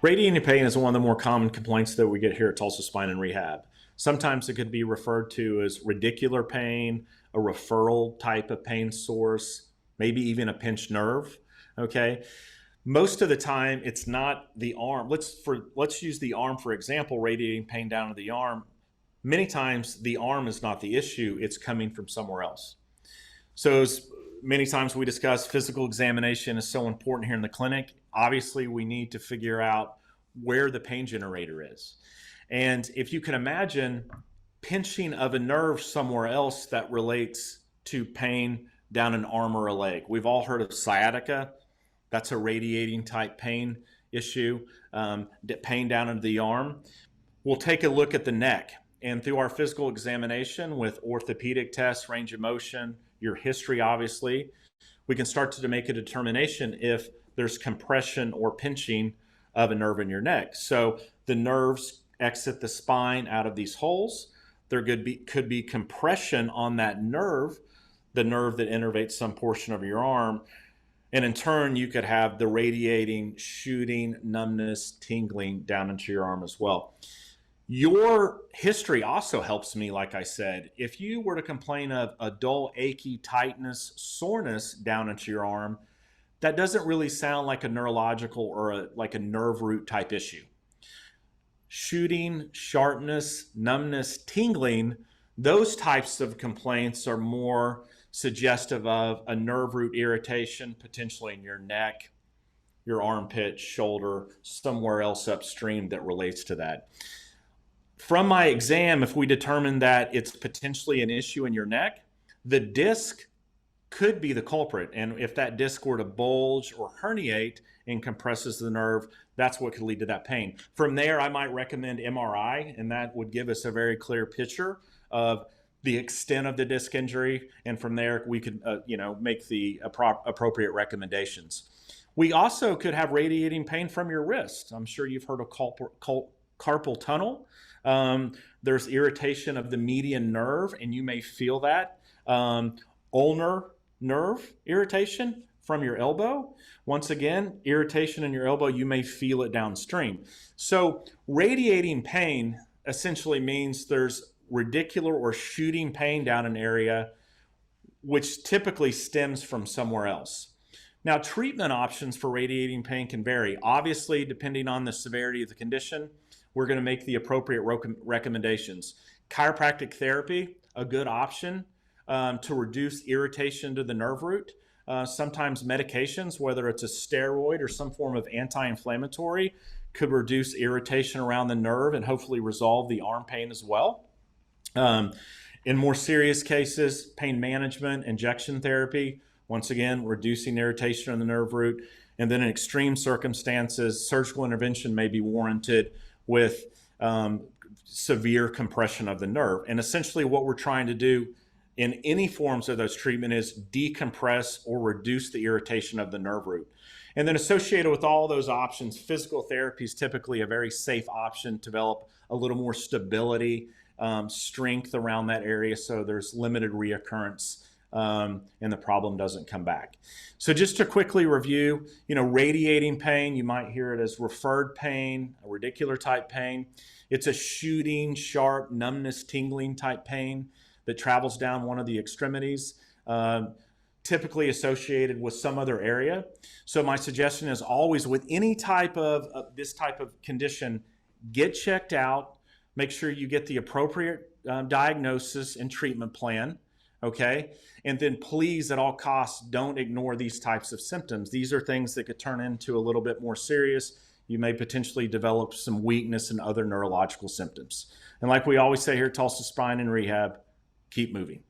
Radiating pain is one of the more common complaints that we get here at Tulsa Spine and Rehab. Sometimes it could be referred to as radicular pain, a referral type of pain source, maybe even a pinched nerve. Okay. Most of the time, it's not the arm. Let's use the arm for example. Radiating pain down to the arm. Many times, the arm is not the issue; it's coming from somewhere else. So, as many times we discuss, physical examination is so important here in the clinic. Obviously, we need to figure out where the pain generator is. And if you can imagine pinching of a nerve somewhere else that relates to pain down an arm or a leg. We've all heard of sciatica. That's a radiating type pain issue, pain down into the arm. We'll take a look at the neck. And through our physical examination with orthopedic tests, range of motion, your history, obviously, we can start to make a determination if there's compression or pinching of a nerve in your neck. So the nerves exit the spine out of these holes. There could be compression on that nerve, the nerve that innervates some portion of your arm. And in turn, you could have the radiating, shooting, numbness, tingling down into your arm as well. Your history also helps me, like I said. If you were to complain of a dull, achy, tightness, soreness down into your arm, that doesn't really sound like a neurological or like a nerve root type issue. Shooting, sharpness, numbness, tingling, those types of complaints are more suggestive of a nerve root irritation, potentially in your neck, your armpit, shoulder, somewhere else upstream that relates to that. From my exam, if we determine that it's potentially an issue in your neck, the disc could be the culprit. And if that disc were to bulge or herniate and compresses the nerve, that's what could lead to that pain. From there, I might recommend MRI, and that would give us a very clear picture of the extent of the disc injury. And from there, we could make the appropriate recommendations. We also could have radiating pain from your wrist. I'm sure you've heard of carpal tunnel. There's irritation of the median nerve, and you may feel that. Ulnar nerve irritation from your elbow. Once again, irritation in your elbow, you may feel it downstream. So radiating pain essentially means there's radicular or shooting pain down an area, which typically stems from somewhere else. Now, treatment options for radiating pain can vary. Obviously, depending on the severity of the condition, we're going to make the appropriate recommendations. Chiropractic therapy, a good option to reduce irritation to the nerve root. Sometimes medications, whether it's a steroid or some form of anti-inflammatory, could reduce irritation around the nerve and hopefully resolve the arm pain as well. In more serious cases, pain management, injection therapy, once again, reducing irritation on the nerve root. And then in extreme circumstances, surgical intervention may be warranted with severe compression of the nerve. And essentially what we're trying to do in any forms of those treatment is decompress or reduce the irritation of the nerve root. And then associated with all those options, physical therapy is typically a very safe option to develop a little more stability, strength around that area so there's limited reoccurrence and the problem doesn't come back. So just to quickly review, radiating pain, you might hear it as referred pain, a radicular type pain. It's a shooting, sharp, numbness, tingling type pain that travels down one of the extremities, typically associated with some other area. So my suggestion is always with any type of this type of condition, get checked out, make sure you get the appropriate diagnosis and treatment plan, okay? And then please, at all costs, don't ignore these types of symptoms. These are things that could turn into a little bit more serious. You may potentially develop some weakness and other neurological symptoms. And like we always say here at Tulsa Spine and Rehab, keep moving.